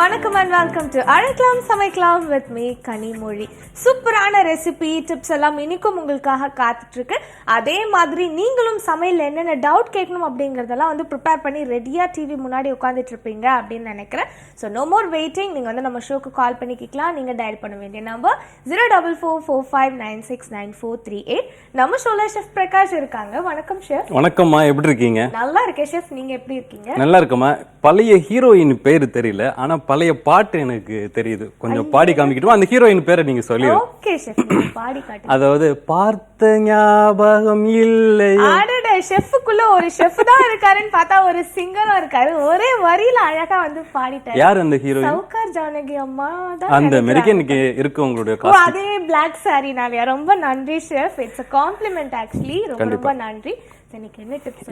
வணக்கம் and welcome to அழைக்கலாம் சமைக்கலாம் வித் மீ கனிமொழி. சூப்பரான ரெசிபி டிப்ஸ் எல்லாம் இன்னைக்கும் உங்களுக்காக காத்துட்டு இருக்கு. அதே மாதிரி நீங்களும் சமையல் என்னென்ன டவுட் கேட்கணும் அப்படிங்கறதெல்லாம் வந்து ப்ரிப்பேர் பண்ணி ரெடியா டிவி முன்னாடி உட்காந்துட்டு இருப்பீங்க அப்படின்னு நினைக்கிறேன். So no more waiting. நீங்க வந்து நம்ம ஷோக்கு கால் பண்ணி கேட்கலாம். நீங்க டயல் பண்ண வேண்டிய நம்பர் 04445969438. நம்ம ஷோல ஷெஃப் பிரகாஷ் இருக்காங்க. வணக்கம் ஷெஃப். வணக்கம்மா, எப்படி இருக்கீங்க? நல்லா இருக்கேன் ஷெஃப், நீங்க எப்படி இருக்கீங்க? நல்லா இருக்கம்மா. பழைய ஹீரோயின் பேரு தெரியல, ஆனா பழைய பாட்டு எனக்கு தெரியுது. கொஞ்சம் பாடி காமிக்கிட்டுமா? அந்த ஹீரோயின் பேரை நீங்க சொல்லிடுங்க. ஓகே ஷெஃப், பாடி காட்டுங்க. அதாவது பார்த்த ஞாபகம் இல்லை. அடடே, ஷெஃப்க்குள்ள ஒரு ஷெஃப் தான் இருக்காருன்னு பார்த்தா ஒரு சிங்கரும் இருக்காரு. ஒரே வரியில அழகா வந்து பாடிட்டாரு. யார் அந்த ஹீரோயின்? சவுகார் ஜானகி அம்மா தான். அந்த மெரிக்கனுக்கு இருக்கு உங்களுடைய காஸ்டியூம். அதே Black saree நாளையா. ரொம்ப நன்றி chef. It's a compliment actually. ரொம்ப நன்றி.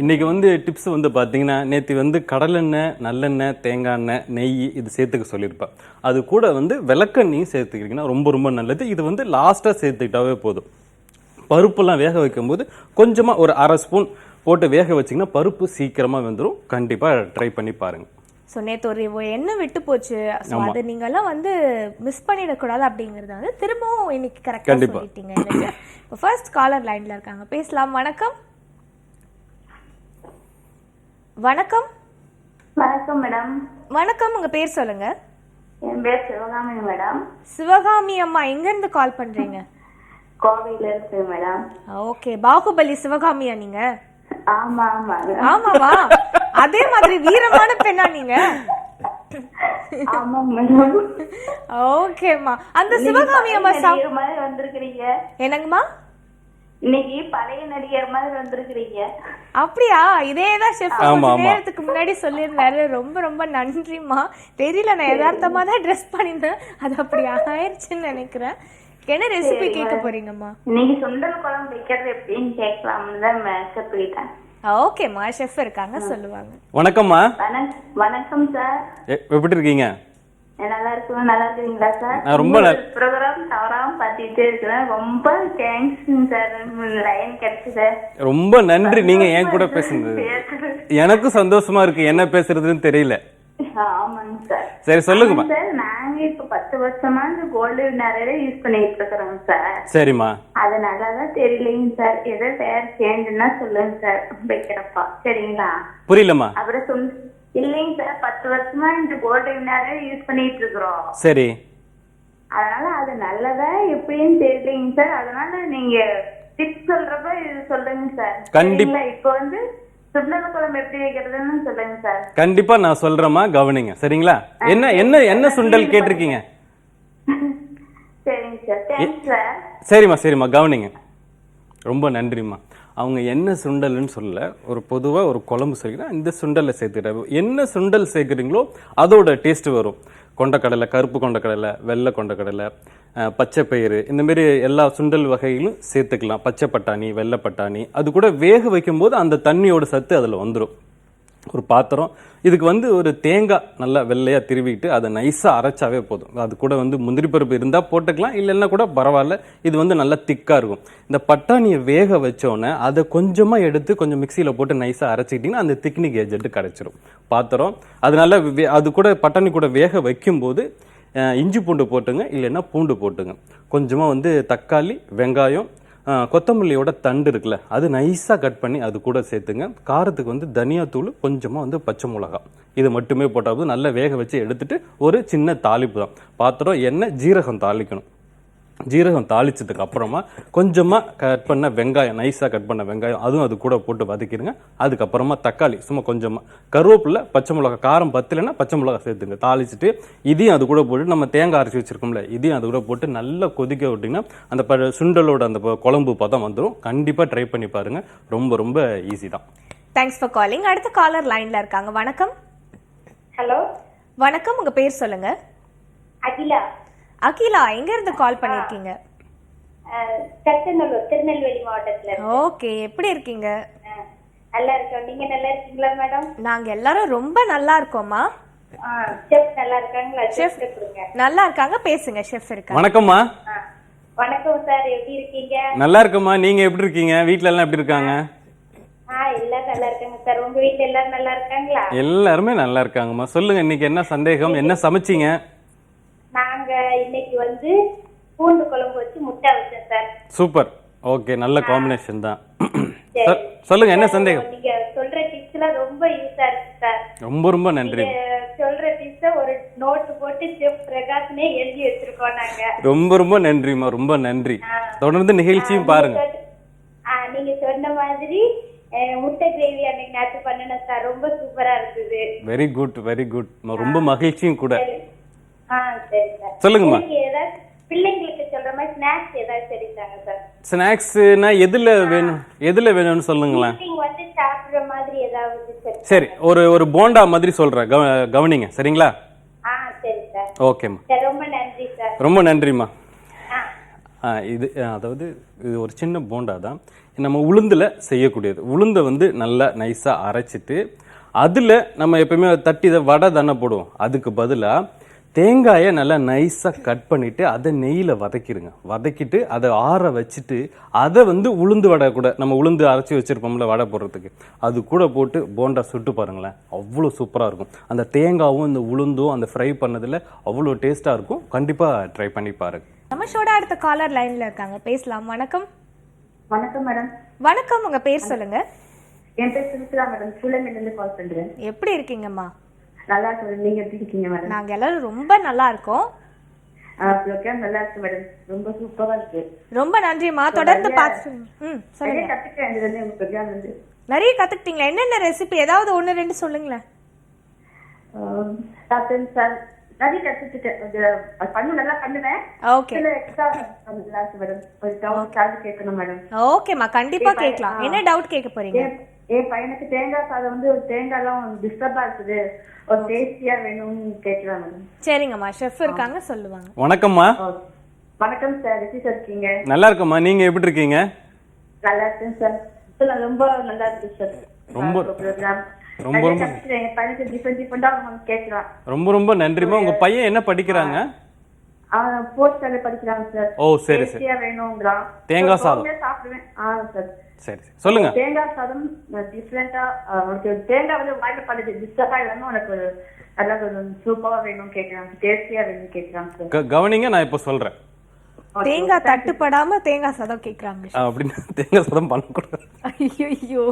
இன்னைக்கு வந்து டிப்ஸ் வந்து பாத்தீங்கன்னா, நேற்று வந்து கடலெண்ணெய், நல்லெண்ணெய், தேங்காய் எண்ணெய், நெய் இது சேர்த்துக்க சொல்லியிருப்பேன். அது கூட வந்து விளக்கெண்ணையும் சேர்த்துக்கிட்டீங்கன்னா ரொம்ப ரொம்ப நல்லது. இது வந்து லாஸ்ட்டாக சேர்த்துக்கிட்டாவே போதும். பருப்புலாம் வேக வைக்கும்போது கொஞ்சமாக ஒரு 1/2 ஸ்பூன் போட்டு வேக வச்சிங்கன்னா பருப்பு சீக்கிரமாக வெந்துடும். கண்டிப்பாக ட்ரை பண்ணி பாருங்கள். ஸோ நேற்று ஒரு எண்ணெய் விட்டு போச்சு. ஸோ அது நீங்கள்லாம் வந்து மிஸ் பண்ணிடக்கூடாது அப்படிங்கிறத வந்து திரும்பவும் இன்னைக்கு கரெக்டாக சொல்லிட்டீங்க. இப்போ ஃபர்ஸ்ட் காலர் லைனில் இருக்காங்க, பேசலாம். வணக்கம். வணக்கம். வணக்கம் மேடம். வணக்கம், உங்க பேர் சொல்லுங்க. என் பேர் சிவகாமி மேடம். சிவகாமி அம்மா, எங்க இருந்து கால் பண்றீங்க? கோவையில இருக்கு மேடம். ஓகே, பாகுபலி சிவகாமியா நீங்க? ஆமா ஆமா. ஆமாவா? அதே மாதிரி வீரமான பெண்ணா நீங்க? ஆமா மேடம். ஓகேம்மா. அந்த சிவகாமி அம்மா மாதிரி வந்திருக்கீங்க. என்னங்கம்மா? இன்னைக்கு பழைய நடிகர் மாதிரி வந்திருக்கீங்க. அப்படியா? இதேதான் ஷெஃப் நேரத்துக்கு முன்னாடி சொல்லியிருந்தாரு. ரொம்ப ரொம்ப நன்றிம்மா. தெரியல, நான் யதார்த்தமா தான் ட்ரெஸ் பண்ணிருந்தேன், அது அப்படி ஆயிடுச்சுன்னு நினைக்கிறேன். என்ன ரெசிபி கேட்க போறீங்கம்மா? இன்னைக்கு சுண்டல் குழம்பு வைக்கிறது எப்படின்னு கேட்கலாம்னு தான் மெசேஜ் பண்ணிட்டேன். ஓகேம்மா, ஷெஃப் இருக்காங்க, சொல்லுவாங்க. வணக்கம்மா. வணக்கம் சார். எப்படி இருக்கீங்க? நல்லா இருக்குங்க. நல்லா இருக்கீங்களா சார்? ரொம்ப ப்ரோக்ராம் தவறாம பார்த்துட்டே இருக்கிறேன். ரொம்ப தேங்க்ஸ் சார், லைன் கிடைச்சது. ரொம்ப நன்றி. நீங்க என் கூட பேசுனது எனக்கும் சந்தோஷமா இருக்கு. என்ன பேசுறதுன்னு தெரியல. ஆமாங்க சார். சரி சொல்லுங்கம்மா. சார், நாங்க இப்ப 10 வருஷமா இந்த கோல்டு நிறைய யூஸ் பண்ணிட்டு இருக்கிறோங்க சார். சரிம்மா. அது நல்லாதான் தெரியலைங்க சார். எதோ பேர் சேஞ்சுன்னா சொல்லுங்க சார் வைக்கிறப்பா. சரிங்களா? புரியலம்மா. அப்புறம் இல்லைங்க சார், 10 வருஷமா இந்த கோல்டு நிறைய யூஸ் பண்ணிட்டு இருக்கிறோம். சரி. அதனால அது நல்லதா எப்படின்னு தெரியலைங்க சார். அதனால நீங்க டிப்ஸ் சொல்றப்ப இது சொல்லுங்க சார். கண்டிப்பா. இப்ப வந்து சுண்டல் குழம்பு எப்படி வைக்கிறதுன்னு சொல்லுங்க சார். கண்டிப்பா நான் சொல்றேம்மா, கவனிங்க. சரிங்களா? என்ன என்ன என்ன சுண்டல் கேட்டிருக்கீங்க? சரிங்க சார். Thanks sir. சரிம்மா கவனிங்க. ரொம்ப நன்றிம்மா. அவங்க என்ன சுண்டல்னு சொல்லல, ஒரு பொதுவாக ஒரு குழம்பு செய்கிறேன், இந்த சுண்டலை சேர்த்துக்கிட்டாங்க. என்ன சுண்டல் சேர்க்குறீங்களோ அதோட டேஸ்ட் வரும். கொண்டக்கடலை, கருப்பு கொண்டக்கடலை, வெள்ளை கொண்டக்கடலை, பச்சை பயிறு, இந்தமாரி எல்லா சுண்டல் வகைகளும் சேர்த்துக்கலாம். பச்சை பட்டாணி, வெள்ளை பட்டாணி, அது கூட வேக வைக்கும்போது அந்த தண்ணியோட சத்து அதில் வந்துடும். ஒரு பாத்திரம், இதுக்கு வந்து ஒரு தேங்காய் நல்லா வெள்ளையாக திருவிட்டு அதை நைஸாக அரைச்சாவே போதும். அது கூட வந்து முந்திரி பருப்பு இருந்தால் போட்டுக்கலாம், இல்லைன்னா கூட பரவாயில்ல. இது வந்து நல்லா திக்காக இருக்கும். இந்த பட்டாணியை வேக வச்சோன்னே அதை கொஞ்சமாக எடுத்து கொஞ்சம் மிக்சியில் போட்டு நைஸாக அரைச்சிக்கிட்டிங்கன்னா அந்த திக்னிக் ஏஜென்ட்டு கிடச்சிரும் பாத்திரம். அதனால அது கூட பட்டாணி கூட வேக வைக்கும்போது இஞ்சி பூண்டு போட்டுங்க, இல்லைன்னா பூண்டு போட்டுங்க. கொஞ்சமாக வந்து தக்காளி, வெங்காயம், கொத்தமல்லியோட தண்டு இருக்குல்ல, அது நைஸாக கட் பண்ணி அது கூட சேர்த்துங்க. காரத்துக்கு வந்து தனியாத்தூள், கொஞ்சமாக வந்து பச்சை மிளகா, இது மட்டுமே போட்டால் நல்லா வேக வச்சு எடுத்துட்டு ஒரு சின்ன தாளிப்பு தான். பாத்திரம், எண்ணெய், ஜீரகம் தாளிக்கணும். ஜீரகம் தாளிச்சதுக்கு அப்புறமா கொஞ்சமாக கட் பண்ண வெங்காயம், நைஸாக கட் பண்ண வெங்காயம், அதுவும் அது கூட போட்டு வதக்கிடுங்க. அதுக்கப்புறமா தக்காளி, சும்மா கொஞ்சமாக, கருவேப்பிலை, பச்சை மிளகா, காரம் பத்தலைன்னா பச்சை மிளகா சேர்த்துங்க. தாளிச்சுட்டு இதையும் அது கூட போட்டு நம்ம தேங்காய் அரைச்சி வச்சிருக்கோம்ல, இதையும் அது கூட போட்டு நல்லா கொதிக்க விட்டிங்கன்னா அந்த சுண்டலோட அந்த குழம்பு பதம் வந்துடும். கண்டிப்பாக ட்ரை பண்ணி பாருங்க. ரொம்ப ரொம்ப ஈஸி தான். Thanks for calling. அடுத்த காலர் லைன்ல இருக்காங்க. வணக்கம். ஹலோ. வணக்கம், உங்க பேர் சொல்லுங்க. அகிலா. அகிலா, எங்க இருந்து கால் பண்ணிருக்கீங்க? திருநெல்வேலி மாவட்டத்துல. ஓகே, எப்படி இருக்கீங்க? நல்லா இருக்கோம். நீங்க நல்லா இருக்கீங்களா மேடம்? நாங்க எல்லாரும் ரொம்ப நல்லா இருக்கோம்மா. செஃப் நல்லா இருக்காங்களா? செஃப் நல்லா இருக்காங்க, பேசுங்க. செஃப் இருக்காங்க. வணக்கம்மா. வணக்கம் சார், எப்படி இருக்கீங்க? நல்லா இருக்கம்மா. நீங்க எப்படி இருக்கீங்க? வீட்ல எல்லாம் எப்படி இருக்காங்க? எல்லாரும் நல்லா இருக்காங்க சார். உங்க வீட்டுல எல்லாரும் நல்லா இருக்காங்களா? எல்லாருமே நல்லா இருக்காங்கம்மா. சொல்லுங்க, இன்னைக்கு என்ன சந்தேகம், என்ன சமைச்சீங்க? நாங்க இன்னைக்கு வந்து பூண்டு குழம்பு வச்சு முட்டை வச்சேன் சார். சூப்பர், ஓகே, நல்ல காம்பினேஷன் தான். சொல்லுங்க, என்ன சந்தேகம்? நீங்க சொல்ற டிப்ஸ் எல்லாம் ரொம்ப யூஸா இருக்கு சார். ரொம்ப ரொம்ப நன்றி. சொல்ற டிப்ஸ் ஒரு நோட் போட்டு செஃப் பிரகாஷ்னே எழுதி வச்சிருக்கோம் நாங்க. ரொம்ப ரொம்ப நன்றிமா, ரொம்ப நன்றி. தொடர்ந்து நிகழ்ச்சியும் பாருங்க. நீங்க சொன்ன மாதிரி முட்டை கிரேவி அன்னைக்கு நேத்து பண்ணேன் சார். ரொம்ப சூப்பரா இருந்தது. Very good, very good. ரொம்ப மகிழ்ச்சியும் கூட. சரி சார். சொல்லுங்கம்மா. ஏதாவது பிள்ளைங்களுக்கு சொல்ற மாதிரி ஸ்நாக்ஸ் ஏதாவது சரிதாங்க சார்? ஸ்நாக்ஸ்னா எதுல வேணும், எதுல வேணும்னு சொல்லுங்களேன். நீங்க வந்து சாப்பிடுற மாதிரி ஏதாவது சரி, ஒரு போண்டா மாதிரி சொல்றேன், கவனிங்க, சரிங்களா? சரி சார். ஓகேம்மா, ரொம்ப நன்றி சார். ரொம்ப நன்றிம்மா. இது அதாவது இது ஒரு சின்ன போண்டா தான், நம்ம உளுந்துல செய்யக்கூடியது. உளுந்தை வந்து நல்லா நைஸா அரைச்சிட்டு அதுல நம்ம எப்பயுமே தட்டி வடை தானே போடுவோம். அதுக்கு பதிலா தேங்காயை நல்லா நைஸாக கட் பண்ணிவிட்டு அதை நெய்யில் வதக்கிடுங்க. வதக்கிட்டு அதை ஆற வச்சுட்டு அதை வந்து உளுந்து வடை கூட, நம்ம உளுந்து அரைச்சி வச்சுருப்போம்ல வடை போடுறதுக்கு, அது கூட போட்டு போண்டா சுட்டு பாருங்களேன், அவ்வளோ சூப்பராக இருக்கும். அந்த தேங்காவும் இந்த உளுந்தும் அந்த ஃப்ரை பண்ணதில் அவ்வளோ டேஸ்ட்டாக இருக்கும். கண்டிப்பாக ட்ரை பண்ணி பாருங்க. நம்ம ஷோட அடுத்த காலர் லைனில் இருக்காங்க, பேசலாம். வணக்கம். வணக்கம் மேடம். வணக்கம், உங்கள் பேர் சொல்லுங்க. என் பேர் சுமித்ரா மேடம். சூளமேலேருந்து கால் பண்ணுறேன். எப்படி இருக்கீங்கம்மா? நல்லா இருக்கு. நீங்க எப்படி இருக்கீங்க மேடம்? நாங்க எல்லாரும் ரொம்ப நல்லா இருக்கோம். நல்லா இருக்கு மேடம். ரொம்ப சூப்பரா இருக்கு. ரொம்ப நன்றிமா, தொடர்ந்து பார்த்துட்டு சொல்லுங்க. நிறைய கத்துக்கிட்டீங்களா? என்னென்ன ரெசிபி, ஏதாவது ஒன்னு ரெண்டு சொல்லுங்களேன். நிறைய கத்துக்கிட்டேன். நல்லா பண்ணுவேன். ஓகே, கேட்கணும் மேடம். ஓகேமா, கண்டிப்பா கேட்கலாம். என்ன டவுட் கேட்க போறீங்க? என் பையனுக்கு தேங்காய் சாதம் வந்து தேங்காய் எல்லாம் டிஸ்டர்பா இருக்குது, ஒரு டேஸ்டியா வேணும்னு கேட்கலாம் மேடம். சரிங்கம்மா, ஷெஃப் இருக்காங்க, சொல்லுவாங்க. வணக்கம்மா. வணக்கம் சார், எப்படி சார் இருக்கீங்க? நல்லா இருக்கம்மா, நீங்க எப்படி இருக்கீங்க? நல்லா இருக்கேன் சார். ரொம்ப நல்லா இருக்கு சார். ரொம்ப ரொம்ப ரொம்ப ரொம்ப நன்றிமா. உங்க பையன் என்ன படிக்கிறாங்க? ஓ சரி சரி. தேங்காய் சாதம் சாப்பிடுவேன். சரி சொல்லுங்க. தேங்காய் சாதம் டிஃபரெண்டா, உனக்கு தேங்காய் வந்து வாயில படுது டிஸ்டர்பா இல்லாம உனக்கு அதாவது சூப்பரா வேணும் கேட்கறாங்க, டேஸ்டியா வேணும் கேட்கறாங்க. கவனிங்க, நான் இப்ப சொல்றேன். தேங்காய் தட்டுப்படாம தேங்காய் சாதம் கேக்குறாங்க அப்படின்னு. தேங்காய் சாதம் பண்ணக்கூடாது. ஐயோ,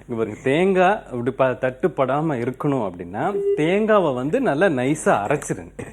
இங்க பாருங்க, தேங்காய் இப்படி தட்டுப்படாம இருக்கணும் அப்படின்னா தேங்காவை வந்து நல்லா நைஸா அரைச்சிருங்க.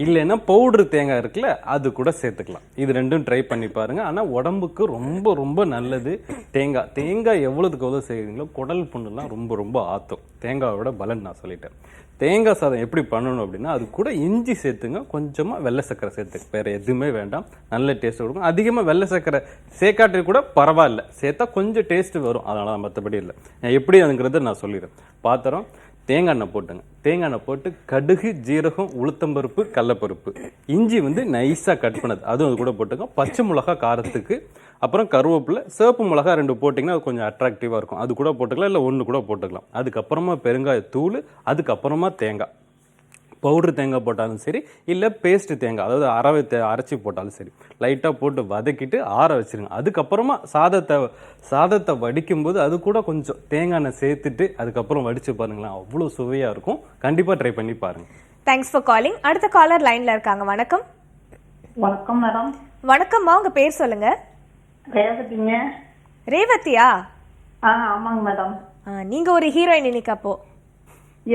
இல்லைன்னா பவுடர் தேங்காய் இருக்குல்ல, அது கூட சேர்த்துக்கலாம். இது ரெண்டும் ட்ரை பண்ணி பாருங்க. ஆனால் உடம்புக்கு ரொம்ப ரொம்ப நல்லது தேங்காய். தேங்காய் எவ்வளோதுக்கு எவ்வளோ செய்வீங்களோ குடல் புண்ணுலாம் ரொம்ப ரொம்ப ஆற்றும். தேங்காயோட பலன் நான் சொல்லிட்டேன். தேங்காய் சாதம் எப்படி பண்ணணும் அப்படின்னா, அது கூட இஞ்சி சேர்த்துங்க, கொஞ்சமாக வெள்ளை சர்க்கரை சேர்த்துங்க, வேறு எதுவுமே வேண்டாம். நல்ல டேஸ்ட் கொடுக்கும். அதிகமாக வெள்ளை சர்க்கரை சேர்க்காட்டி கூட பரவாயில்ல, சேர்த்தா கொஞ்சம் டேஸ்ட்டு வரும், அதனால தான், மற்றபடி இல்லை. எப்படி அதுங்கிறத நான் சொல்லிடுறேன். பாத்திரம் தேங்காய் எண்ணெய் போட்டுங்க. தேங்காய் எண்ணெய் போட்டு கடுகு, ஜீரகம், உளுத்தம்பருப்பு, கடலப்பருப்பு, இஞ்சி வந்து நைஸாக கட் பண்ணது அதுவும் அது கூட போட்டுங்க. பச்சை மிளகா காரத்துக்கு, அப்புறம் கருவேப்பிலை, சிவப்பு மிளகா 2 போட்டிங்கன்னா அது கொஞ்சம் அட்ராக்டிவாக இருக்கும், அது கூட போட்டுக்கலாம், இல்லை 1 கூட போட்டுக்கலாம். அதுக்கப்புறமா பெருங்காயத்தூள், அதுக்கப்புறமா தேங்காய், பவுட்ரு தேங்காய் போட்டாலும் சரி, இல்லை பேஸ்ட்டு தேங்காய், அதாவது அரைச்சி போட்டாலும் சரி, லைட்டாக போட்டு வதக்கிட்டு ஆற வச்சுருங்க. அதுக்கப்புறமா சாதத்தை வடிக்கும்போது அது கூட கொஞ்சம் தேங்காய் எண்ணெய் சேர்த்துட்டு அதுக்கப்புறம் வடித்து பாருங்களேன், அவ்வளோ சுவையாக இருக்கும். கண்டிப்பாக ட்ரை பண்ணி பாருங்கள். Thanks for calling. அடுத்த காலர் லைனில் இருக்காங்க. வணக்கம். வணக்கம் மேடம். வணக்கம்மா, உங்கள் பேர் சொல்லுங்க. ரேவதிங்க. ரேவதியா? ஆமாங்க மேடம். நீங்கள் ஒரு ஹீரோயின் இன்னைக்கு. அப்போ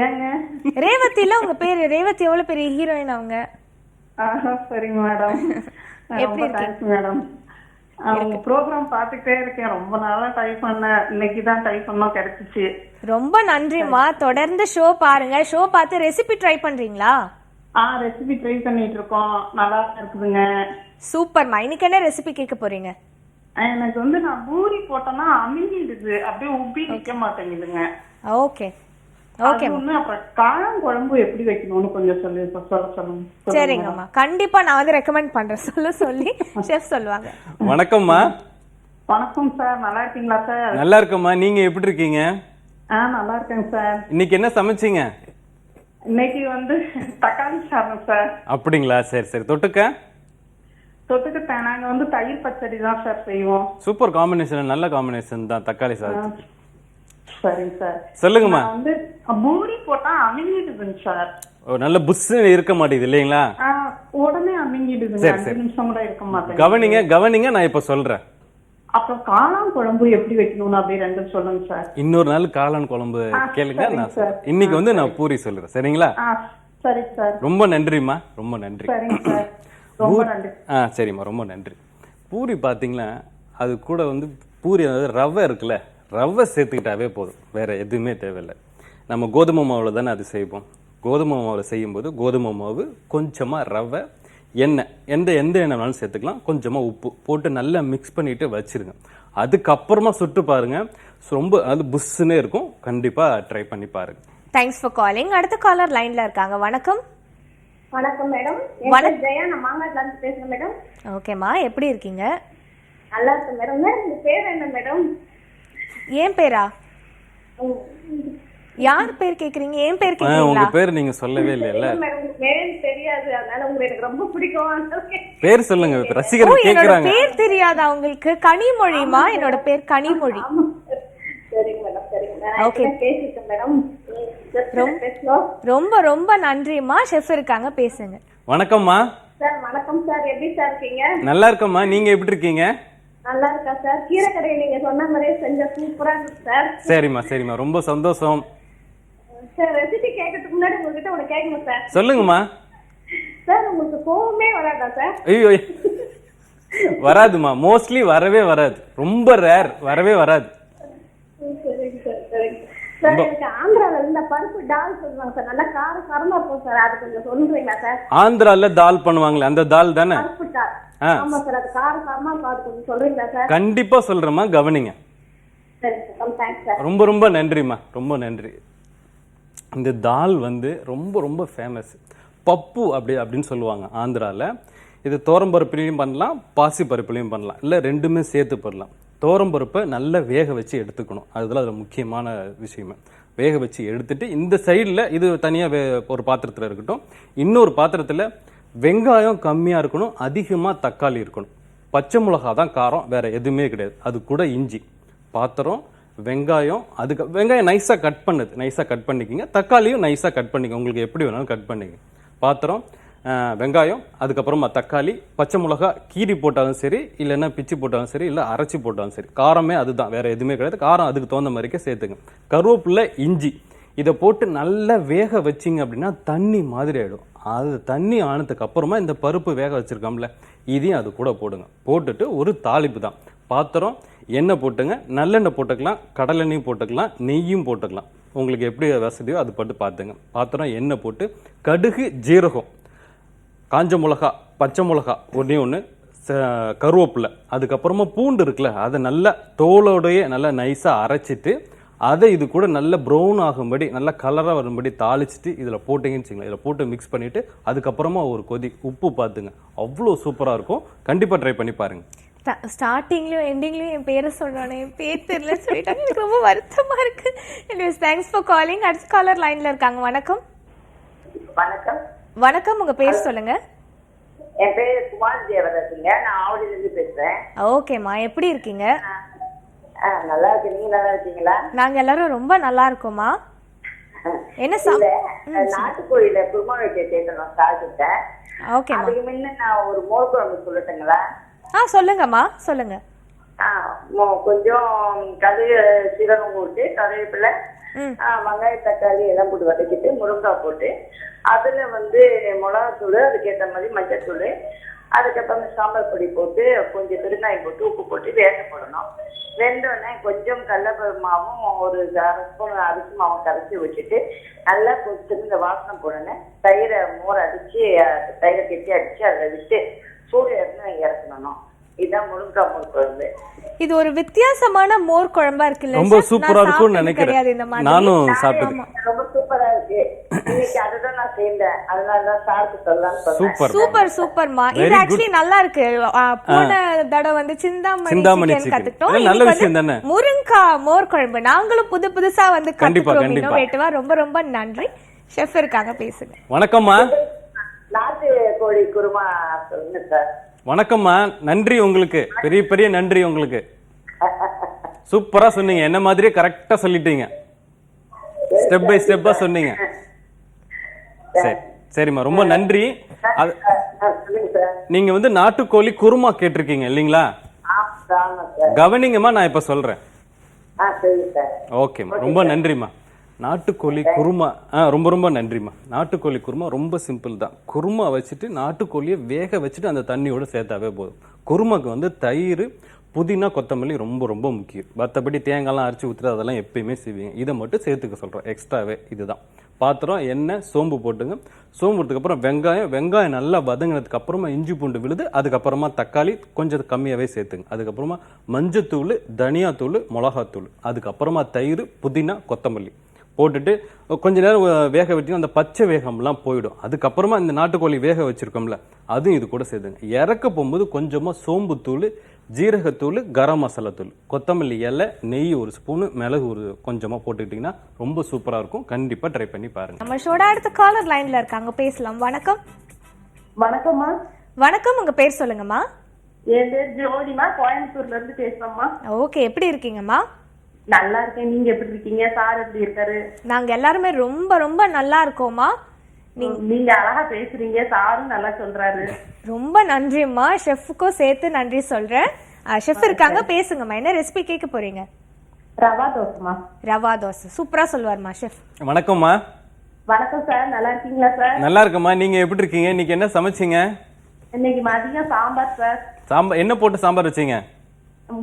ஏங்க ரேவதி இல்ல உங்க பேரு? ரேவதி எவ்வளவு பெரிய ஹீரோயின் அவங்க. சரிங்க மேடம். எப்படி இருக்கீங்க மேடம்? உங்க ப்ரோக்ராம் பார்த்துட்டே இருக்கேன், ரொம்ப நாளா டைப் பண்ணேன், இன்னைக்கு தான் டைப் பண்ண கிடைச்சிச்சு. ரொம்ப நன்றிமா, தொடர்ந்து ஷோ பாருங்க. ஷோ பார்த்து ரெசிபி ட்ரை பண்றீங்களா? ரெசிபி ட்ரை பண்ணிட்டு இருக்கோம், நல்லா இருக்குதுங்க. சூப்பர்மா, இன்னைக்கு என்ன ரெசிபி கேட்க போறீங்க? எனக்கு வந்து நான் பூரி போட்டேன்னா அமிங்கிடுது, அப்படியே உப்பி நிக்க மாட்டேங்குதுங்க. Okay okay. அப்புறம் காழங்குழம்பு எப்படி வைக்கணும்னு கொஞ்சம் சொல்லுங்க. சரிங்கம்மா, கண்டிப்பா நான் வந்து ரெக்கமெண்ட் பண்றேன், சொல்லி ஷெஃப் சொல்லுவாங்க. வணக்கம்மா. வணக்கம் சார், நல்லா இருக்கீங்களா சார்? நல்லா இருக்கம்மா, நீங்க எப்படி இருக்கீங்க? நல்லா இருக்கேங்க சார். இன்னைக்கு என்ன சமைச்சீங்க? இன்னைக்கு வந்து தக்காளி சாதம் சார். அப்படிங்களா? சரி சரி. தொட்டுக்க நாங்க வந்து தயிர் பச்சடி தான் சார் செய்வோம். சூப்பர் காம்பினேஷன், நல்ல காம்பினேஷன் தான் தக்காளி சாதம். சரிங்க சார். சொல்லுங்கம்மா. நான் வந்து பூரி போட்டா அமிங்கிடுதுங்க சார். நல்ல புஷ் இருக்க மாட்டேங்குது இல்லைங்களா? உடனே அமிங்கிடுதுங்க. சரி, 5 சரி. நிமிஷம் கூட இருக்க மாட்டேங்குது. கவனிங்க நான் இப்ப சொல்றேன். அப்புறம் காளான் குழம்பு எப்படி வைக்கணும்னு அப்படியே 2 சொல்லுங்க சார். இன்னொரு நாள் காளான் குழம்பு கேளுங்க, சரிங்க நான் சார். சொல்றேன். இன்னைக்கு வந்து நான் பூரி சொல்றேன், சரிங்களா? சரி சார். ரொம்ப நன்றிம்மா, ரொம்ப நன்றி. சரிங்க சார், ரொம்ப நன்றி. சரிம்மா, ரொம்ப நன்றி. பூரி பார்த்தீங்கன்னா அது கூட வந்து பூரி அதாவது ரவை இருக்குல்ல, ரவை சேர்த்துக்கிட்டாவே போதும், வேற எதுவுமே தேவையில்லை. நம்ம கோதுமை மாவில் தானே அது செய்வோம். கோதுமை மாவில் செய்யும்போது கோதுமை மாவு, கொஞ்சமாக ரவை, எண்ணெய், எந்த எண்ணெய் வேணாலும் சேர்த்துக்கலாம், கொஞ்சமாக உப்பு போட்டு நல்லா மிக்ஸ் பண்ணிட்டு வச்சிருங்க. அதுக்கப்புறமா சுட்டு பாருங்க, ரொம்ப அது புஷ்ஷுன்னே இருக்கும். கண்டிப்பாக ட்ரை பண்ணி பாருங்க. Thanks for calling. அடுத்த காலர் லைன்ல இருக்காங்க. வணக்கம். வணக்கம் மேடம். ஜெயா, நான் மாங்காட்ல இருந்து பேசுறேன் மேடம். ஓகேம்மா, எப்படி இருக்கீங்க? நல்லா இருக்கேன் மேடம். மேடம் உங்க பேர் என்ன மேடம்? ஏன் பேரா? யார் பேர் கேக்குறீங்க? ஏன் பேர் கேக்குறீங்களா? உங்க பேர் நீங்க சொல்லவே இல்லைல்ல. மேடம் பேர் தெரியாது, அதனால உங்களுக்கு எனக்கு ரொம்ப பிடிக்கும். பேர் சொல்லுங்க, ரசிகர்கள் கேக்குறாங்க. பேர் தெரியாதா உங்களுக்கு? கனிமொழிமா, என்னோட பேர் கனிமொழி. சரிங்க மேடம், சரிங்க. ஓகே, பேசிட்டேன் மேடம். ரொம்ப ரொம்ப நன்றிம்மா. ஷெஃப் இருக்காங்க, பேசுங்க. வணக்கம்மா. சார் வணக்கம் சார், எப்படி சார் இருக்கீங்க? நல்லா இருக்கம்மா, நீங்க எப்படி இருக்கீங்க? நல்லா இருக்கா சார். கீரை கடையை நீங்க சொன்ன மாதிரியே செஞ்ச சூப்பரா இருக்கு சார். சரிம்மா, ரொம்ப சந்தோஷம். சார் ரெசிபி கேட்கறதுக்கு முன்னாடி உங்ககிட்ட ஒண்ணு கேட்கணும் சார். சொல்லுங்கம்மா. சார் உங்களுக்கு கோவமே வராதா சார்? ஐயோ, வராதுமா, மோஸ்ட்லி வரவே வராது, ரொம்ப ரேர், வரவே வராது. சரிங்க சார், சரிங்க சார். எனக்கு ஆந்திரால இந்த பருப்பு டால் சொல்லுவாங்க சார், நல்லா காரமா இருக்கும் சார், அது கொஞ்சம் சொல்றீங்களா சார்? ஆந்திரால தால் பண்ணுவாங்களே, அந்த தால் தானே? பருப்பு டால். ஆமா சார், அது காரமா இருக்கும், அது கொஞ்சம் சொல்றீங்களா சார்? கண்டிப்பா சொல்றேம்மா, கவனிங்க. சரி சார், தேங்க்ஸ் சார். ரொம்ப நன்றிம்மா, ரொம்ப நன்றி. இந்த தால் வந்து ரொம்ப ஃபேமஸ். பப்பு அப்படின்னு சொல்லுவாங்க ஆந்திரால. இது தோரம்பருப்புலையும் பண்ணலாம், பாசி பருப்புலையும் பண்ணலாம், இல்லை ரெண்டுமே சேர்த்து பண்ணலாம். தோரம்பருப்பை நல்லா வேக வச்சு எடுத்துக்கணும், அதுதான் அதில் முக்கியமான விஷயமே. வேக வச்சு எடுத்துட்டு இந்த சைடில் இது தனியாக ஒரு பாத்திரத்தில் இருக்கட்டும். இன்னொரு பாத்திரத்தில் வெங்காயம் கம்மியாக இருக்கணும், அதிகமாக தக்காளி இருக்கணும், பச்சை மிளகா தான் காரம், வேற எதுவுமே கிடையாது. அது கூட இஞ்சி, பாத்திரம், வெங்காயம், வெங்காயம் நைஸாக கட் பண்ணிக்கிங்க. தக்காளியும் நைஸாக கட் பண்ணிக்க, உங்களுக்கு எப்படி வேணாலும் கட் பண்ணிக்க. பாத்திரம், வெங்காயம், அதுக்கப்புறமா தக்காளி, பச்சை மிளகா கீரி போட்டாலும் சரி, இல்லைன்னா பிச்சு போட்டாலும் சரி, இல்லை அரைச்சி போட்டாலும் சரி, காரமே அதுதான், வேற எதுவுமே கிடையாது. காரம் அதுக்கு தகுந்த மாதிரிக்கே சேர்த்துங்க. கருவேப்பிலை, இஞ்சி, இதை போட்டு நல்லா வேக வச்சிங்க அப்படின்னா தண்ணி மாதிரி ஆகிடும். அது தண்ணி ஆனதுக்கு அப்புறமா இந்த பருப்பு வேக வச்சிருக்கோம்ல, இதையும் அது கூட போடுங்க. போட்டுட்டு ஒரு தாளிப்பு தான். பாத்திரம், எண்ணெய் போட்டுங்க, நல்லெண்ணெய் போட்டுக்கலாம், கடலெண்ணெயும் போட்டுக்கலாம், நெய்யும் போட்டுக்கலாம், உங்களுக்கு எப்படி வசதியோ அது பட்டு பார்த்துங்க. பாத்திரம், எண்ணெய் போட்டு கடுகு, ஜீரகம், காஞ்ச மிளகா, பச்சை மிளகா ஒன்று, கருவேப்பிலை, அதுக்கப்புறமா பூண்டு இருக்குல்ல, அதை நல்லா தோலோடையே நல்லா நைஸாக அரைச்சிட்டு அதை இது கூட நல்ல ப்ரௌன் ஆகும்படி, நல்லா கலராக வரும்படி தாளிச்சிட்டு இதில் போட்டிங்கன்னு வச்சுங்களேன். இதில் போட்டு மிக்ஸ் பண்ணிவிட்டு அதுக்கப்புறமா ஒரு கொதி உப்பு பார்த்துங்க, அவ்வளோ சூப்பராக இருக்கும். கண்டிப்பாக ட்ரை பண்ணி பாருங்க. ஸ்டார்டிங்லயும் எண்டிங்லயும் என் பேரை சொல்றானே, என் பேர் தெரியல சொல்லிட்டாங்க, எனக்கு ரொம்ப வருத்தமா இருக்கு. Anyways, thanks for calling. அடுத்த காலர் லைன்ல இருக்காங்க. வணக்கம். வணக்கம். வணக்கம், உங்க பேர் சொல்லுங்க. என் பேர் குமார் தேவதாசுங்க, நான் ஆவடியில இருந்து பேசுறேன். ஓகேம்மா, எப்படி இருக்கீங்க? நல்லா இருக்கு, நீங்க நல்லா இருக்கீங்களா? நாங்க எல்லாரும் ரொம்ப நல்லா இருக்கோம்மா. என்ன நாட்டுக்கோழியில குருமா வைக்க சேர்த்தணும் சாப்பிட்டுட்டேன். ஓகேம்மா, அதுக்கு முன்ன நான் ஒரு மோர் குழம்பு சொல்லட்டுங்களா? சொல்லுங்கம்மா, சொல்லுங்க. கொஞ்சம் கடுகு, சீரகம் போட்டு, கருவேப்பிலை, வெங்காய, தக்காளி எல்லாம் போட்டு வதக்கிட்டு, முருங்காய் போட்டு, அதுல வந்து மிளகாத்தூள், அதுக்கேற்ற மாதிரி மஞ்சத்தூள், அதுக்கப்புறம் சாம்பார் பொடி போட்டு, கொஞ்சம் பெருங்காயம் போட்டு, உப்பு போட்டு வேக போடணும். வெந்தோடனே கொஞ்சம் கடலைப்பருப்பு மாவும் ஒரு 1/2 ஸ்பூன் அரிசி மாவும் கரைச்சி வச்சுட்டு நல்லா கொதிச்சு இந்த வாசனை போடணும். தயிரை மோர் அடிச்சு, தயிரை கெட்டி அடிச்சு அதில் விட்டு சூடு இறக்கணும். இதுதான் முருங்காய் மோர் குழம்பு. இது ஒரு வித்தியாசமான மோர் குழம்பா இருக்குல்ல, ரொம்ப சூப்பரா இருக்கும்னு நினைக்கிறேன். நானும் சாப்பிட்டேன், ரொம்ப சூப்பரா இருக்கு. இன்னைக்கு அதுதான் நான் செய்தேன், அதனாலதான் சாப்பிட்டு சொல்லலாம்னு சொன்னேன். சூப்பர் சூப்பர்மா. இது ஆக்சுவலி நல்லா இருக்கு. போன தடவை வந்து சிந்தாமணி கத்துக்கிட்டோம். நல்ல விஷயம் தானே, முருங்காய் மோர் குழம்பு. நாங்களும் புதுசா வந்து கத்துக்கிறோம், இன்னோவேட்டிவா. ரொம்ப ரொம்ப நன்றி. ஷெஃப் இருக்காங்க, பேசுங்க. வணக்கம்மா. நாட்டு கோழி குருமா சொல்லுங்க சார். வணக்கம்மா, நன்றி உங்களுக்கு, பெரிய நன்றி உங்களுக்கு. சூப்பரா சொன்னீங்க, என்ன மாதிரியே கரெக்டா சொல்லிட்டீங்க, ஸ்டெப் பை ஸ்டெப்பா சொன்னீங்க. சரி சரிம்மா, ரொம்ப நன்றி. சொல்லுங்க சார். நீங்க வந்து நாட்டுக்கோழி குருமா கேட்டிருக்கீங்க இல்லைங்களா? ஆமா சார். கவனிங்கம்மா, நான் இப்ப சொல்றேன். சரிங்க சார். ஓகேம்மா, ரொம்ப நன்றிம்மா. நாட்டுக்கோழி குருமா ரொம்ப ரொம்ப நன்றிம்மா. நாட்டுக்கோழி குருமா ரொம்ப சிம்பிள் தான். குருமா வச்சுட்டு நாட்டுக்கோழியை வேக வச்சுட்டு அந்த தண்ணியோட சேர்த்தாவே போதும். குருமாக்கு வந்து தயிர், புதினா, கொத்தமல்லி ரொம்ப ரொம்ப முக்கியம். மற்றபடி தேங்காய்லாம் அரைச்சி ஊற்றுறது அதெல்லாம் எப்பயுமே செய்வீங்க. இதை மட்டும் சேர்த்துக்க சொல்கிறோம் எக்ஸ்ட்ராவே. இதுதான் பாத்திரம், எண்ணெய், சோம்பு போட்டுங்க. சோம்பு போட்டதுக்கப்புறம் வெங்காயம் நல்லா வதங்கினதுக்கு அப்புறமா இஞ்சி பூண்டு விழுது. அதுக்கப்புறமா தக்காளி கொஞ்சம் கம்மியாகவே சேர்த்துங்க. அதுக்கப்புறமா மஞ்சத்தூள், தனியாத்தூள், மிளகாத்தூள், அதுக்கப்புறமா தயிர், புதினா, கொத்தமல்லி போட்டுட்டு கொஞ்ச நேரம் வேக வச்சு அந்த பச்சை வேகம்லாம் போயிடும். அதுக்கப்புறமா இந்த நாட்டுக்கோழி வேக வச்சிருக்கோம்ல, அதுவும் இது கூட சேர்த்துங்க. இறக்க போகும்போது கொஞ்சமாக சோம்புத்தூள், ஜீரகத்தூள், கரம் மசாலா தூள், கொத்தமல்லி இலை, நெய் ஒரு ஸ்பூனு, மிளகு ஒரு கொஞ்சமாக போட்டுக்கிட்டிங்கன்னா ரொம்ப சூப்பராக இருக்கும். கண்டிப்பாக ட்ரை பண்ணி பாருங்கள். நம்ம ஷோட அடுத்த காலர் லைன்ல இருக்காங்க, பேசலாம். வணக்கம். வணக்கம்மா. வணக்கம், உங்க பேர் சொல்லுங்கம்மா. என் பேர் ஜோதிமா, கோயம்புத்தூர்ல இருந்து பேசுறோம்மா. ஓகே, எப்படி இருக்கீங்கம்மா? நல்லா இருக்கேன். நீங்க எப்படி இருக்கீங்க? சார் எப்படி இருக்காரு? நாங்க எல்லாருமே ரொம்ப ரொம்ப நல்லா இருக்கோம்மா. நீங்க அழகா பேசுறீங்க, சாரும் நல்லா சொல்றாரு. ரொம்ப நன்றிம்மா. ஷெஃப்க்கும் சேர்த்து நன்றி சொல்றேன். ஷெஃப் இருக்காங்க, பேசுங்கம்மா. என்ன ரெசிபி கேட்க போறீங்க? ரவா தோசைமா. ரவா தோசை சூப்பரா சொல்வார்மா ஷெஃப். வணக்கம்மா. வணக்கம் சார், நல்லா இருக்கீங்களா சார்? நல்லா இருக்கம்மா, நீங்க எப்படி இருக்கீங்க? இன்னைக்கு என்ன சமைச்சிங்க? இன்னைக்கு மதியம் சாம்பார் சார். சாம்பார் என்ன போட்டு சாம்பார் வச்சீங்க?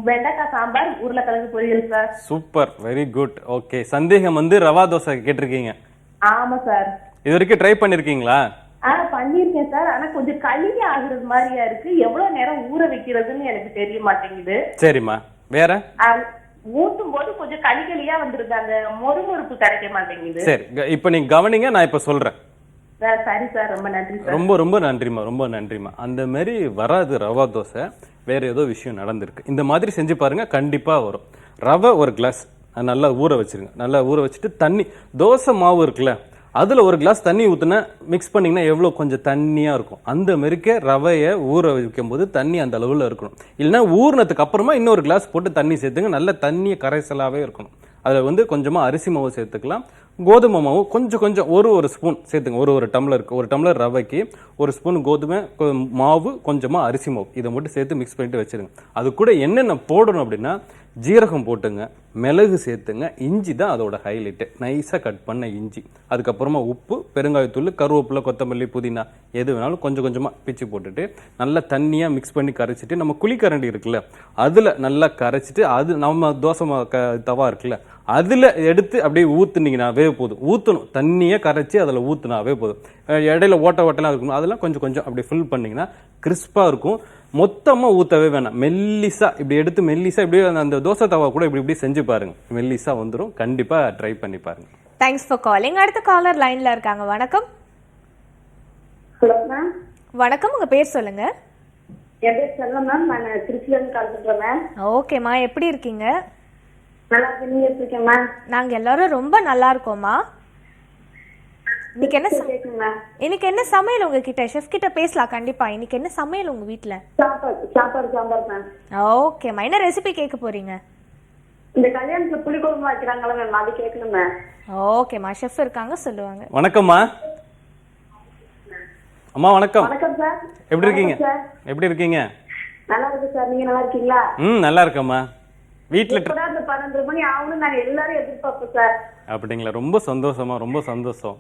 வெண்டைக்காய் சாம்பார், உருளைக்கிழங்கு பொரியல் sir. Super, very good. Okay, சந்தேகம் வந்து ரவா தோசை கேட்டிருக்கீங்க. ஆமா சார். இது வரைக்கும் ட்ரை பண்ணிருக்கீங்களா? பண்ணிருக்கேன் சார். ஆனா கொஞ்சம் களிய ஆகுறது மாதிரியா இருக்கு. எவ்வளவு நேரம் ஊற வைக்கிறதுன்னு எனக்கு தெரிய மாட்டேங்குது. சரிம்மா, வேற? ஊட்டும் போது கொஞ்சம் களியா வந்துருது, அந்த மொறுமொறுப்பு கிடைக்க மாட்டேங்குது. சரி, இப்ப நீங்க கவனிங்க, நான் இப்ப சொல்றேன். சரி சார், ரொம்ப நன்றி சார். ரொம்ப ரொம்ப நன்றிமா, ரொம்ப நன்றிமா. அந்த மாதிரி வராது ரவா தோசை, வேற ஏதோ விஷயம் நடந்திருக்கு. இந்த மாதிரி செஞ்சு பாருங்க, கண்டிப்பா வரும். ரவை ஒரு கிளாஸ் நல்லா ஊற வச்சிருங்க. நல்லா ஊற வச்சுட்டு தண்ணி, தோசை மாவு இருக்குல்ல, அதுல ஒரு கிளாஸ் தண்ணி ஊத்துனா மிக்ஸ் பண்ணீங்கன்னா எவ்வளவு கொஞ்சம் தண்ணியா இருக்கும். அந்த மாதிரிக்கே ரவையை ஊற வைக்கும் போது தண்ணி அந்த அளவுல இருக்கணும். இல்லைன்னா ஊறினதுக்கு அப்புறமா இன்னொரு கிளாஸ் போட்டு தண்ணி சேர்த்துங்க. நல்ல தண்ணியை கரைசலாவே இருக்கணும். அதில் வந்து கொஞ்சமா அரிசி மாவு சேர்த்துக்கலாம், கோதுமை மாவு கொஞ்சம் ஒரு ஸ்பூன் சேர்த்துங்க. ஒரு டம்ளருக்கு, ஒரு டம்ளர் ரவைக்கு ஒரு ஸ்பூன் கோதுமை மாவு, கொஞ்சமா அரிசி மாவு, இதை மட்டும் சேர்த்து மிக்ஸ் பண்ணிட்டு வச்சிருங்க. அது கூட என்னென்ன போடணும் அப்படின்னா, ஜீரகம் போட்டுங்க, மிளகு சேர்த்துங்க, இஞ்சி தான் அதோட ஹைலைட்டு, நைஸாக கட் பண்ண இஞ்சி, அதுக்கப்புறமா உப்பு, பெருங்காயத்தூள், கருவேப்பிலை, கொத்தமல்லி, புதினா எது வேணாலும் கொஞ்சமாக பிச்சு போட்டுட்டு நல்லா தண்ணியாக மிக்ஸ் பண்ணி கரைச்சிட்டு, நம்ம குழிக்கரண்டி இருக்குல்ல அதில் நல்லா கரைச்சிட்டு, அது நம்ம தோசை தவா இருக்குல்ல அதில் எடுத்து அப்படியே ஊற்றுனீங்கன்னாவே போதும். ஊற்றணும், தண்ணியை கரைச்சி அதில் ஊற்றுனாவே போதும். இடையில ஓட்டெல்லாம் இருக்கணும், அதெல்லாம் கொஞ்சம் அப்படி ஃபில் பண்ணிங்கன்னா கிறிஸ்பாக இருக்கும். மொத்தமாக ஊற்றவே வேணாம், மெல்லிசா இப்படி எடுத்து மெல்லிசா இப்படியே அந்த தோசை தவா கூட இப்படி செஞ்சு பாருங்க, மெல்லிசா வந்துடும். கண்டிப்பாக ட்ரை பண்ணி பாருங்க. Thanks for calling. அடுத்த காலர் லைன்ல இருக்காங்க. வணக்கம். Hello ma'am. வணக்கம், உங்க பேர் சொல்லுங்க. என் பேர் செல்வம் மேம், நான் திருச்சியில இருந்து கால் பண்றேன் மேம். ஓகேம்மா, எப்படி இருக்கீங்க? நல்லா இருக்கு, நீங்க எப்படி இருக்கீங்க மேம்? நாங்க எல்லாரும் ரொம்ப நல்லா இருக்கோம்மா. இன்னைக்கு என்ன மேம்? இன்னைக்கு என்ன சமையல் உங்ககிட்ட? ஷெஃப் கிட்ட பேசலாம் கண்டிப்பா. இன்னைக்கு என்ன சமையல் உங்க வீட்ல? சாம்பார் மேம். ஓகேம்மா, என்ன ரெசிபி கேட்க போறீங்க? இந்த கல்யாணத்துல புளிக்குழம்பு வைக்கிறாங்களா மேம், அது கேட்கணும் மேம். ஓகேம்மா, ஷெஃப் இருக்காங்க, சொல்லுவாங்க. வணக்கம்மா. அம்மா வணக்கம். வணக்கம் சார். எப்படி இருக்கீங்க? எப்படி இருக்கீங்க? நல்லா இருக்கு சார், நீங்க நல்லா இருக்கீங்களா? நல்லா இருக்கம்மா. வீட்டுல 12 மணி ஆகணும், நாங்க எல்லாரும் எதிர்பார்ப்போம் சார். அப்படிங்களா? ரொம்ப சந்தோஷமா, ரொம்ப சந்தோஷம்.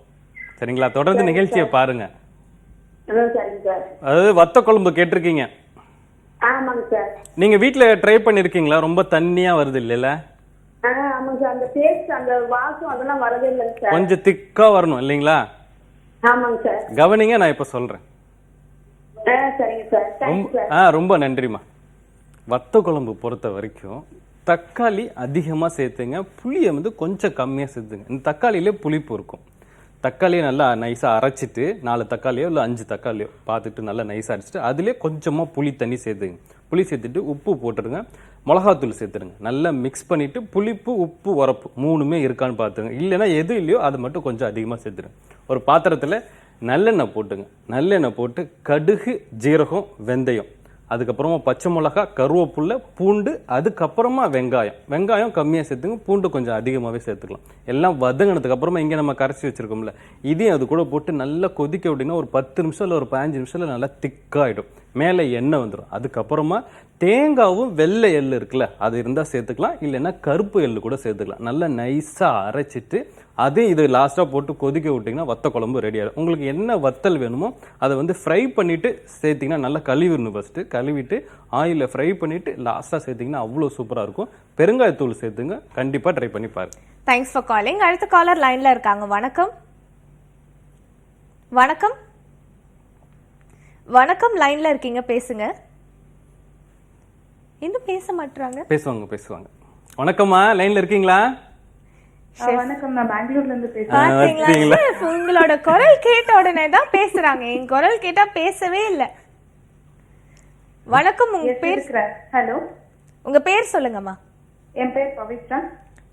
சரிங்களா, தொடர்ந்து நிகழ்ச்சியை பாருங்க. சரிங்க சார். அதாவது வத்த குழம்பு கேட்டிருக்கீங்க. ஆமாங்க சார். நீங்க வீட்டுல ட்ரை பண்ணிருக்கீங்களா? ரொம்ப தண்ணியா வருது இல்லைல்ல? ஆமாங்க சார், அந்த டேஸ்ட், அந்த வாசம் அதெல்லாம் வரவே இல்லைங்க சார். கொஞ்சம் திக்கா வரணும் இல்லைங்களா? ஆமாங்க சார். கவனிங்க, நான் இப்ப சொல்றேன். சரிங்க சார், தேங்க்ஸ் சார். ரொம்ப நன்றிமா. வத்த குழம்பு பொறுத்த வரைக்கும் தக்காளி அதிகமா சேர்த்துங்க, புளியை வந்து கொஞ்சம் கம்மியா சேர்த்துங்க. இந்த தக்காளியிலே புளிப்பு இருக்கும். தக்காளியை நல்லா நைஸா அரைச்சிட்டு 4 தக்காளியோ இல்லை 5 தக்காளியோ பார்த்துட்டு நல்லா நைஸா அரைச்சிட்டு அதுலேயே கொஞ்சமா புளி தண்ணி சேர்த்துங்க. புளி சேர்த்துட்டு உப்பு போட்டுருங்க, மிளகாத்தூள் சேர்த்துருங்க. நல்லா மிக்ஸ் பண்ணிட்டு புளிப்பு, உப்பு, உரப்பு 3மே இருக்கான்னு பார்த்துங்க. இல்லைன்னா எது இல்லையோ அது மட்டும் கொஞ்சம் அதிகமாக சேர்த்துருங்க. ஒரு பாத்திரத்தில் நல்லெண்ணெய் போட்டுங்க. நல்லெண்ணெய் போட்டு கடுகு, ஜீரகம், வெந்தயம், அதுக்கப்புறமா பச்சை மிளகா, கருவேப்பிலை, பூண்டு, அதுக்கப்புறமா வெங்காயம் கம்மியாக சேர்த்துங்க, பூண்டு கொஞ்சம் அதிகமாகவே சேர்த்துக்கலாம். எல்லாம் வதங்கினதுக்கு அப்புறமா இங்கே நம்ம கரைச்சி வச்சிருக்கோம்ல, இதையும் அது கூட போட்டு நல்லா கொதிக்க விட்டிங்கன்னா ஒரு 10 நிமிஷம் இல்லை ஒரு 15 நிமிஷத்தில் நல்லா திக்காகிடும். மேலே எண்ணெய் வந்துடும். அதுக்கப்புறமா தேங்காவும் வெள்ளை எள்ளு இருக்குல்ல, அது இருந்தால் சேர்த்துக்கலாம், இல்லைன்னா கருப்பு எள்ளு கூட சேர்த்துக்கலாம். நல்லா நைஸாக அரைச்சிட்டு அதே இது லாஸ்ட்டாக போட்டு கொதிக்க விட்டிங்கன்னா வத்த குழம்பு ரெடி ஆகிடும். உங்களுக்கு என்ன வத்தல் வேணுமோ அதை வந்து ஃப்ரை பண்ணிவிட்டு சேர்த்திங்கன்னா நல்லா கழுவிடணும். ஃபஸ்ட்டு கழுவிட்டு ஆயிலில் ஃப்ரை பண்ணிவிட்டு லாஸ்ட்டாக சேர்த்திங்கன்னா அவ்வளோ சூப்பராக இருக்கும். பெருங்காயத்தூள் சேர்த்துங்க, கண்டிப்பாக ட்ரை பண்ணி பாருங்க. Thanks for calling. அடுத்த காலர் லைன்ல இருக்காங்க. வணக்கம். வணக்கம். வணக்கம், லைன்ல இருக்கீங்க, பேசுங்க. இன்னும் பேச மாட்டாங்க. பேசுவாங்க. வணக்கம்மா, லைன்ல இருக்கீங்களா? வணக்கம், நான் பெங்களூர்ல இருந்து பேசுறேன். பாத்தீங்களா, உங்களோட குரல் கேட்ட உடனே தான் பேசுறாங்க. என் குரல் கேட்டா பேசவே இல்ல. வணக்கம், உங்க பேர்? ஹலோ, உங்க பேர் சொல்லுங்கம்மா. என் பேர் பவித்ரா.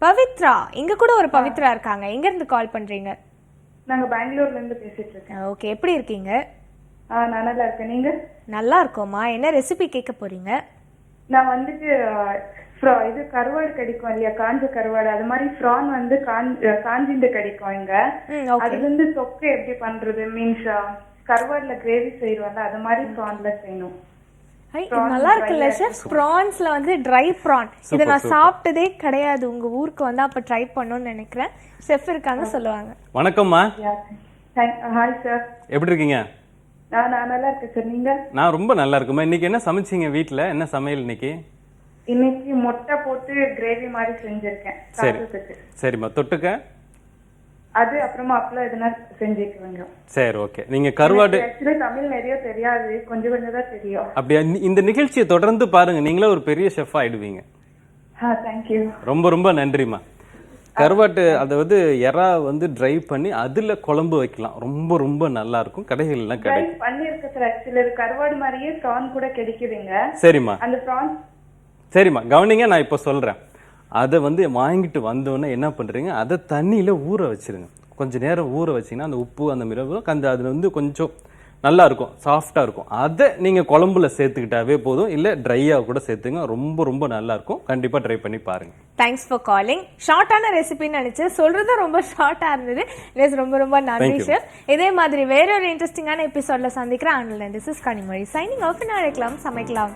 பவித்ரா, இங்க கூட ஒரு பவித்ரா இருக்காங்க. எங்க இருந்து கால் பண்றீங்க? நாங்க பெங்களூர்ல இருந்து பேசிட்டு இருக்கேன். ஓகே, எப்படி இருக்கீங்க? நான் நல்லா இருக்கேன். நீங்க? நல்லா இருக்கோம்மா. என்ன ரெசிபி கேட்க போறீங்க? நான் வந்துட்டு இது கருவாடு கிடைக்கும் இல்லையா, காஞ்ச கருவாடு, அது மாதிரி ஃப்ரான் வந்து காஞ்சிண்டு கிடைக்கும் இங்க. அதுல இருந்து தொக்கு எப்படி பண்றது, மீன்ஸ் கருவாடுல கிரேவி செய்யறோம்ல, அது மாதிரி ஃப்ரான்ல செய்யணும். நல்லா இருக்குல்ல ஷெஃப்? ப்ரான்ஸ்ல வந்து ட்ரை ப்ரான், இதை நான் சாப்பிட்டதே கிடையாது. உங்க ஊருக்கு வந்து அப்ப ட்ரை பண்ணணும்னு நினைக்கிறேன். ஷெஃப் இருக்காங்க, சொல்லுவாங்க. வணக்கம்மா. ஹாய் சார், எப்படி இருக்கீங்க? நான் நல்லா இருக்கேன் சார். நீங்க? நான் ரொம்ப நல்லா இருக்குமா. இன்னைக்கு என்ன சமைச்சீங்க வீட்டுல? என்ன சமையல் இன்னைக்கு? இன்னைக்கு முட்டை போட்டு கிரேவி மாதிரி செஞ்சிருக்கேன். சரிம்மா, தொட்டுக்க அது அப்புறமா அப்பளம் எதுனா செஞ்சுக்குவீங்க. சரி, ஓகே. நீங்க கருவாடு ஆக்சுவலி தமிழ் நிறைய தெரியாது, கொஞ்சம் தான் தெரியும். அப்படியே இந்த நிகழ்ச்சியை தொடர்ந்து பாருங்க, நீங்களே ஒரு பெரிய ஷெஃப் ஆயிடுவீங்க. தேங்க்யூ. ரொம்ப நன்றிம்மா. கருவாட்டு அதாவது எறா வந்து ட்ரை பண்ணி அதுல குழம்பு வைக்கலாம். ரொம்ப நல்லா இருக்கும். கடைகள்லாம் கிடைக்கும். பண்ணிருக்கேன் சார். ஆக்சுவலி கருவாடு மாதிரியே ப்ரான் கூட கிடைக்குதுங்க. சரிம்மா, அந்த ப்ரான் சரிம்மா, கவனிங்க, நான் இப்போ சொல்றேன். அதை வந்து வாங்கிட்டு வந்தோடனே என்ன பண்றீங்க, அதை தண்ணியில ஊற வச்சிருங்க. கொஞ்சம் நேரம் ஊற வச்சிங்கன்னா அந்த உப்பு அந்த மிளகு அதுல வந்து கொஞ்சம் நல்லா இருக்கும், சாஃப்டா இருக்கும். அதை நீங்க குழம்புல சேர்த்துக்கிட்டாவே போதும், இல்ல ட்ரையா கூட சேர்த்துங்க. ரொம்ப நல்லா இருக்கும். கண்டிப்பா ட்ரை பண்ணி பாருங்க. Thanks for calling. ஷார்ட்டான ரெசிபின்னு நினைச்சு சொல்றது ரொம்ப ஷார்ட்டா இருந்தது. ரொம்ப நன்றி ஷெஃப். இதே மாதிரி வேற ஒரு இன்ட்ரெஸ்டிங்கான எபிசோட்ல சந்திக்கிறேன். And this is Kanimozhi signing off. சமைக்கலாம்.